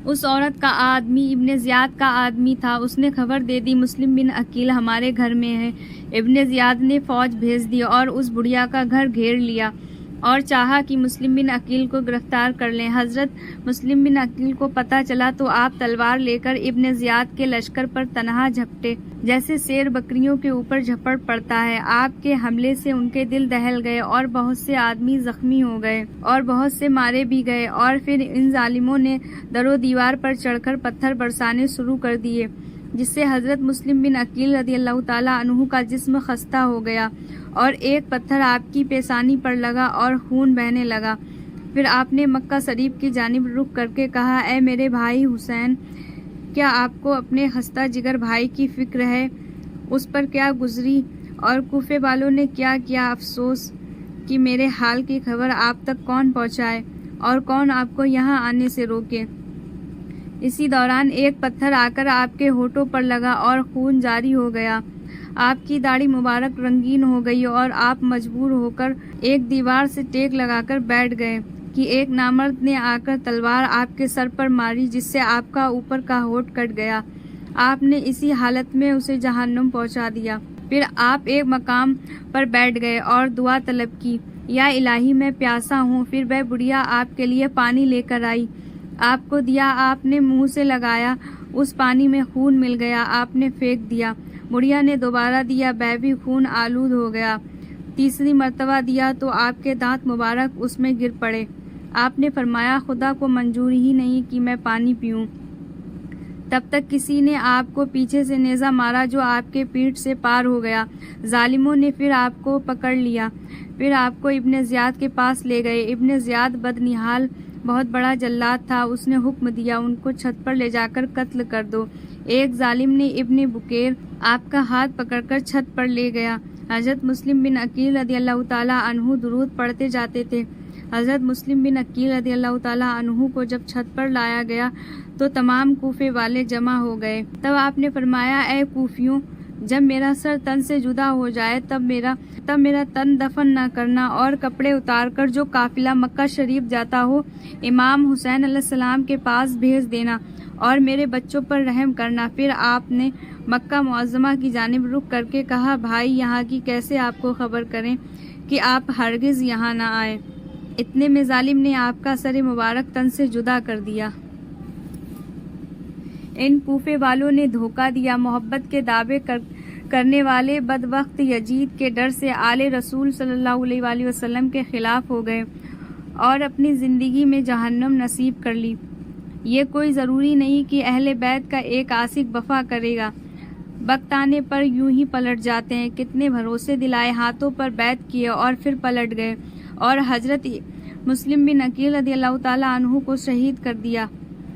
اس عورت کا آدمی ابن زیاد کا آدمی تھا، اس نے خبر دے دی مسلم بن عقیل ہمارے گھر میں ہے۔ ابن زیاد نے فوج بھیج دی اور اس بڑھیا کا گھر گھیر لیا اور چاہا کہ مسلم بن عقیل کو گرفتار کر لیں۔ حضرت مسلم بن عقیل کو پتہ چلا تو آپ تلوار لے کر ابن زیاد کے لشکر پر تنہا جھپٹے، جیسے شیر بکریوں کے اوپر جھپٹ پڑتا ہے۔ آپ کے حملے سے ان کے دل دہل گئے اور بہت سے آدمی زخمی ہو گئے اور بہت سے مارے بھی گئے، اور پھر ان ظالموں نے در و دیوار پر چڑھ کر پتھر برسانے شروع کر دیے، جس سے حضرت مسلم بن عقیل رضی اللہ تعالیٰ عنہ کا جسم خستہ ہو گیا اور ایک پتھر آپ کی پیشانی پر لگا اور خون بہنے لگا۔ پھر آپ نے مکہ شریف کی جانب رخ کر کے کہا، اے میرے بھائی حسین، کیا آپ کو اپنے خستہ جگر بھائی کی فکر ہے؟ اس پر کیا گزری اور کوفے والوں نے کیا کیا افسوس کہ میرے حال کی خبر آپ تک کون پہنچائے اور کون آپ کو یہاں آنے سے روکے۔ اسی دوران ایک پتھر آ کر آپ کے ہونٹوں پر لگا اور خون جاری ہو گیا۔ آپ کی داڑھی مبارک رنگین ہو گئی اور آپ مجبور ہو کر ایک دیوار سے ٹیک لگا کر بیٹھ گئے کہ ایک نامرد نے آ کر تلوار آپ کے سر پر ماری، جس سے آپ کا اوپر کا ہونٹ کٹ گیا۔ آپ نے اسی حالت میں اسے جہنم پہنچا دیا۔ پھر آپ ایک مقام پر بیٹھ گئے اور دعا طلب کی، یا الہی میں پیاسا ہوں۔ پھر وہ بڑھیا آپ کے لیے پانی لے کر آئی، آپ کو دیا، آپ نے منہ سے لگایا، اس پانی میں خون مل گیا، آپ نے پھینک دیا۔ بڑھیا نے دوبارہ دیا، وہ بھی خون آلود ہو گیا۔ تیسری مرتبہ دیا تو آپ کے دانت مبارک اس میں گر پڑے۔ آپ نے فرمایا، خدا کو منظور ہی نہیں کہ میں پانی پیوں۔ تب تک کسی نے آپ کو پیچھے سے نیزہ مارا جو آپ کے پیٹھ سے پار ہو گیا۔ ظالموں نے پھر آپ کو پکڑ لیا، پھر آپ کو ابن زیاد کے پاس لے گئے۔ ابن زیاد بدنحال بہت بڑا جلاد تھا، اس نے حکم دیا، ان کو چھت پر لے جا کر قتل کر دو۔ ایک ظالم نے ابن بکیر آپ کا ہاتھ پکڑ کر چھت پر لے گیا۔ حضرت مسلم بن عقیل رضی اللہ تعالیٰ عنہ درود پڑھتے جاتے تھے۔ حضرت مسلم بن عقیل رضی اللہ تعالیٰ عنہ کو جب چھت پر لایا گیا تو تمام کوفے والے جمع ہو گئے۔ تب آپ نے فرمایا، اے کوفیوں، جب میرا سر تن سے جدا ہو جائے تب میرا تن دفن نہ کرنا، اور کپڑے اتار کر جو قافلہ مکہ شریف جاتا ہو امام حسین علیہ السلام کے پاس بھیج دینا اور میرے بچوں پر رحم کرنا۔ پھر آپ نے مکہ معظمہ کی جانب رخ کر کے کہا، بھائی یہاں کی کیسے آپ کو خبر کریں کہ آپ ہرگز یہاں نہ آئیں۔ اتنے میں ظالم نے آپ کا سر مبارک تن سے جدا کر دیا۔ ان کوفے والوں نے دھوکہ دیا، محبت کے دعوے کرنے والے بدبخت یزید کے ڈر سے آل رسول صلی اللہ علیہ وآلہ وسلم کے خلاف ہو گئے اور اپنی زندگی میں جہنم نصیب کر لی۔ یہ کوئی ضروری نہیں کہ اہل بیت کا ایک عاشق وفا کرے گا، وقت آنے پر یوں ہی پلٹ جاتے ہیں۔ کتنے بھروسے دلائے ہاتھوں پر بیعت کیے اور پھر پلٹ گئے اور حضرت مسلم بن عقیل رضی اللہ تعالیٰ عنہ کو شہید کر دیا،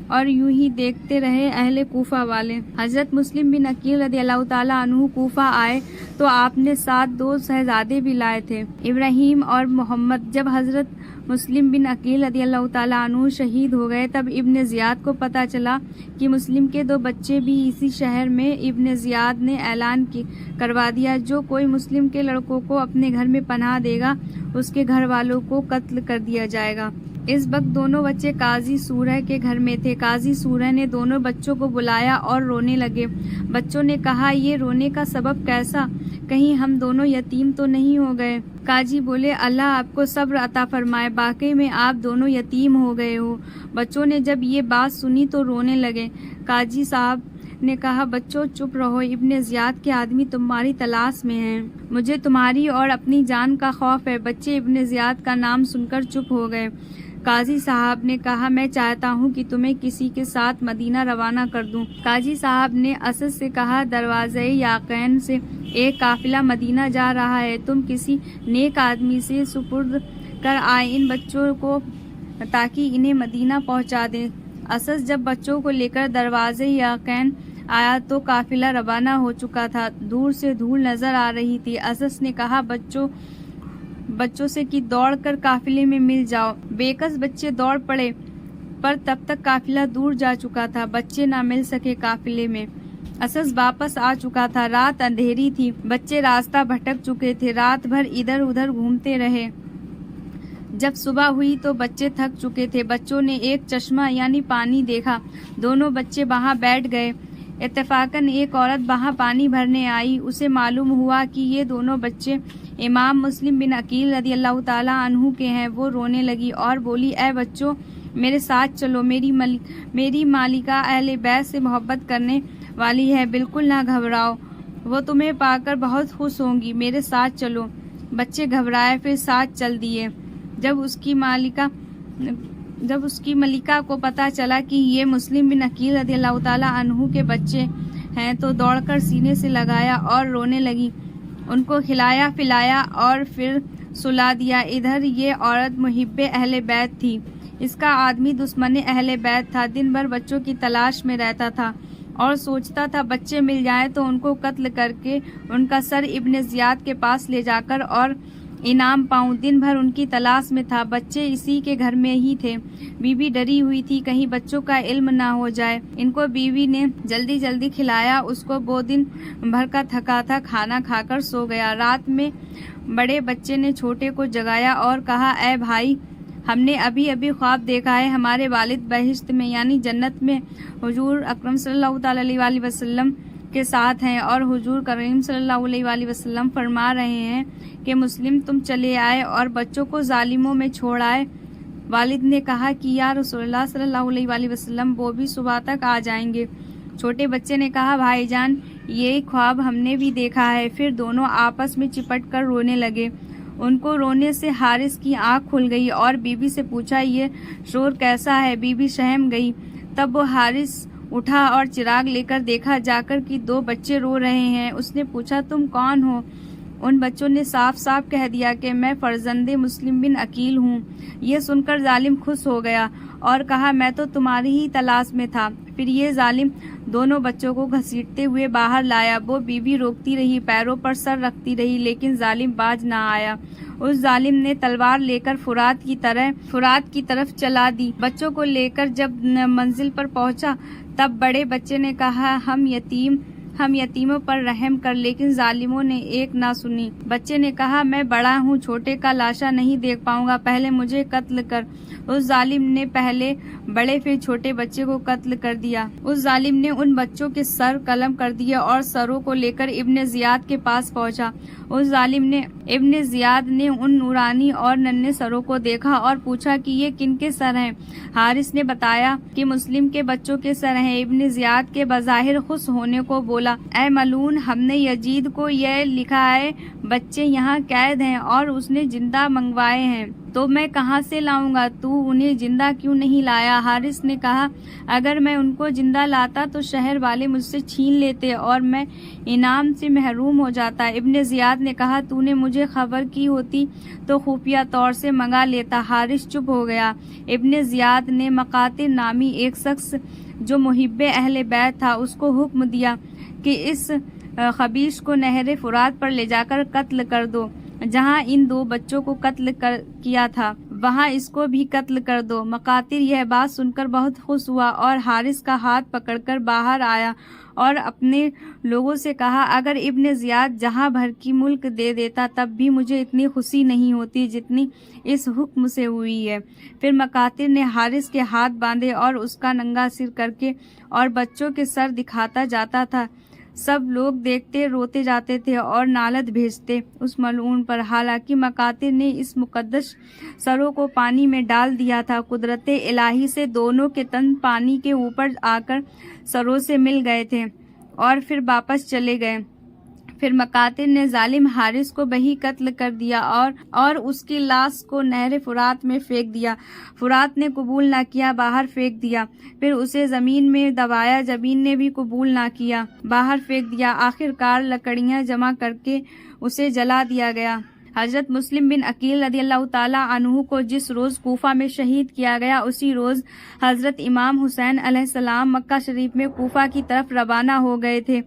اور یوں ہی دیکھتے رہے اہل کوفہ والے۔ حضرت مسلم بن عقیل رضی اللہ تعالیٰ عنہ کوفہ آئے تو آپ نے ساتھ 2 شہزادے بھی لائے تھے، ابراہیم اور محمد۔ جب حضرت مسلم بن عقیل رضی اللہ تعالیٰ عنہ شہید ہو گئے تب ابن زیاد کو پتہ چلا کہ مسلم کے 2 بچے بھی اسی شہر میں۔ ابن زیاد نے اعلان کروا دیا، جو کوئی مسلم کے لڑکوں کو اپنے گھر میں پناہ دے گا اس کے گھر والوں کو قتل کر دیا جائے گا۔ اس وقت دونوں بچے قاضی سورہ کے گھر میں تھے۔ قاضی سورہ نے دونوں بچوں کو بلایا اور رونے لگے۔ بچوں نے کہا، یہ رونے کا سبب کیسا؟ کہیں ہم دونوں یتیم تو نہیں ہو گئے؟ قاضی بولے، اللہ آپ کو صبر عطا فرمائے، واقعی میں آپ دونوں یتیم ہو گئے ہو۔ بچوں نے جب یہ بات سنی تو رونے لگے۔ قاضی صاحب نے کہا، بچوں چپ رہو، ابن زیاد کے آدمی تمہاری تلاش میں ہیں، مجھے تمہاری اور اپنی جان کا خوف ہے۔ بچے ابن زیاد کا نام سن کر چپ ہو گئے۔ قاضی صاحب نے کہا، میں چاہتا ہوں کہ تمہیں کسی کے ساتھ مدینہ روانہ کر دوں۔ قاضی صاحب نے اسد سے کہا، دروازہ یاقین سے ایک قافلہ مدینہ جا رہا ہے، تم کسی نیک آدمی سے سپرد کر آئے ان بچوں کو تاکہ انہیں مدینہ پہنچا دیں۔ اسد جب بچوں کو لے کر دروازہ یاقین آیا تو قافلہ روانہ ہو چکا تھا، دور سے دھول نظر آ رہی تھی۔ اسد نے کہا، بچوں سے کہ دوڑ کر قافلے میں مل جاؤ۔ بےکس بچے دوڑ پڑے، پر تب تک قافلہ دور جا چکا تھا، بچے نہ مل سکے قافلے میں۔ اسد واپس آ چکا تھا، رات اندھیری تھی، بچے راستہ بھٹک چکے تھے، رات بھر ادھر ادھر گھومتے رہے۔ جب صبح ہوئی تو بچے تھک چکے تھے۔ بچوں نے ایک چشمہ یعنی پانی دیکھا۔ دونوں بچے وہاں بیٹھ گئے۔ اتفاقاً ایک عورت وہاں پانی بھرنے آئی۔ اسے معلوم ہوا کہ یہ دونوں بچے امام مسلم بن عقیل رضی اللہ تعالیٰ عنہ کے ہیں۔ وہ رونے لگی اور بولی، اے بچوں، میرے ساتھ چلو، میری مالکہ اہل بیت سے محبت کرنے والی ہے، بالکل نہ گھبراؤ، وہ تمہیں پا کر بہت خوش ہوں گی، میرے ساتھ چلو۔ بچے گھبرائے، پھر ساتھ چل دیے۔ جب اس کی ملکہ کو پتہ چلا کہ یہ مسلم بن عقیل رضی اللہ تعالیٰ عنہ کے بچے ہیں تو دوڑ کر سینے سے لگایا اور رونے لگی۔ ان کو کھلایا پلایا اور پھر سلا دیا۔ ادھر یہ عورت محب اہل بیت تھی، اس کا آدمی دشمن اہل بیت تھا۔ دن بھر بچوں کی تلاش میں رہتا تھا اور سوچتا تھا بچے مل جائیں تو ان کو قتل کر کے ان کا سر ابن زیاد کے پاس لے جا کر اور انعام پاؤں۔ دن بھر ان کی تلاش میں تھا۔ بچے اسی کے گھر میں ہی تھے۔ بیوی ڈری ہوئی تھی کہیں بچوں کا علم نہ ہو جائے۔ ان کو بیوی نے جلدی جلدی کھلایا۔ اس کو وہ دن بھر کا تھکا تھا، کھانا کھا کر سو گیا۔ رات میں بڑے بچے نے چھوٹے کو جگایا اور کہا، اے بھائی، ہم نے ابھی ابھی خواب دیکھا ہے، ہمارے والد بہشت میں یعنی جنت میں حضور اکرم صلی اللہ تعالیٰ علیہ وآلہ وسلم کے ساتھ ہیں، اور حضور کریم صلی اللہ علیہ وآلہ وسلم فرما رہے ہیں کہ مسلم تم چلے آئے اور بچوں کو ظالموں میں چھوڑ آئے۔ والد نے کہا کہ یا رسول اللہ صلی اللہ علیہ وآلہ وسلم، وہ بھی صبح تک آ جائیں گے۔ چھوٹے بچے نے کہا، بھائی جان، یہ خواب ہم نے بھی دیکھا ہے۔ پھر دونوں آپس میں چپٹ کر رونے لگے۔ ان کو رونے سے حارث کی آنکھ کھل گئی اور بیوی سے پوچھا، یہ شور کیسا ہے؟ بیوی سہم گئی۔ تب وہ حارث اٹھا اور چراغ لے کر دیکھا جا کر کہ دو بچے رو رہے ہیں۔ اس نے پوچھا، تم کون ہو؟ ان بچوں نے صاف صاف کہہ دیا کہ میں فرزند مسلم بن عقیل ہوں۔ یہ سن کر ظالم خوش ہو گیا اور کہا، میں تو تمہاری ہی تلاش میں تھا۔ پھر یہ ظالم دونوں بچوں کو گھسیٹتے ہوئے باہر لایا۔ وہ بیوی روکتی رہی، پیروں پر سر رکھتی رہی، لیکن ظالم باز نہ آیا۔ اس ظالم نے تلوار لے کر فرات کی طرف چلا دی۔ بچوں کو لے کر جب منزل پر پہنچا تب بڑے بچے نے کہا، ہم یتیموں پر رحم کر، لیکن ظالموں نے ایک نہ سنی۔ بچے نے کہا، میں بڑا ہوں، چھوٹے کا لاشا نہیں دیکھ پاؤں گا، پہلے مجھے قتل کر۔ اس ظالم نے پہلے بڑے پھر چھوٹے بچے کو قتل کر دیا۔ اس ظالم نے ان بچوں کے سر قلم کر دیے اور سروں کو لے کر ابن زیاد کے پاس پہنچا۔ اس ظالم نے ابن زیاد نے ان نورانی اور ننھے سروں کو دیکھا اور پوچھا کہ یہ کن کے سر ہیں؟ حارث نے بتایا کہ مسلم کے بچوں کے سر ہیں۔ ابن زیاد کے بظاہر خوش ہونے کو بولا، اے ملعون، ہم نے یزید کو یہ لکھا ہے بچے یہاں قید ہیں اور اس نے زندہ منگوائے ہیں، تو میں کہاں سے لاؤں گا؟ تو انہیں زندہ کیوں نہیں لایا؟ حارث نے کہا، اگر میں ان کو زندہ لاتا تو شہر والے مجھ سے چھین لیتے اور میں انعام سے محروم ہو جاتا۔ ابن زیاد نے کہا، تو نے مجھے خبر کی ہوتی تو خفیہ طور سے منگا لیتا۔ حارث چپ ہو گیا۔ ابن زیاد نے مقاتل نامی ایک شخص جو محب اہل بیت تھا اس کو حکم دیا کہ اس خبیث کو نہر فرات پر لے جا کر قتل کر دو، جہاں ان دو بچوں کو قتل کیا تھا وہاں اس کو بھی قتل کر دو۔ مقاتل یہ بات سن کر بہت خوش ہوا اور حارث کا ہاتھ پکڑ کر باہر آیا اور اپنے لوگوں سے کہا، اگر ابن زیاد جہاں بھر کی ملک دے دیتا تب بھی مجھے اتنی خوشی نہیں ہوتی جتنی اس حکم سے ہوئی ہے۔ پھر مقاتل نے حارث کے ہاتھ باندھے اور اس کا ننگا سر کر کے اور بچوں کے سر دکھاتا جاتا تھا۔ سب لوگ دیکھتے، روتے جاتے تھے اور نالت بھیجتے اس ملعون پر۔ حالانکہ مقاتل نے اس مقدس سروں کو پانی میں ڈال دیا تھا، قدرت الہی سے دونوں کے تن پانی کے اوپر آ کر سروں سے مل گئے تھے اور پھر واپس چلے گئے۔ پھر مقاتل نے ظالم حارث کو بہی قتل کر دیا اور اس کی لاش کو نہر فرات میں پھینک دیا۔ فرات نے قبول نہ کیا، باہر پھینک دیا۔ پھر اسے زمین میں دبایا، زمین نے بھی قبول نہ کیا، باہر پھینک دیا۔ آخر کار لکڑیاں جمع کر کے اسے جلا دیا گیا۔ حضرت مسلم بن عقیل رضی اللہ تعالیٰ عنہ کو جس روز کوفہ میں شہید کیا گیا، اسی روز حضرت امام حسین علیہ السلام مکہ شریف میں کوفہ کی طرف روانہ ہو گئے تھے۔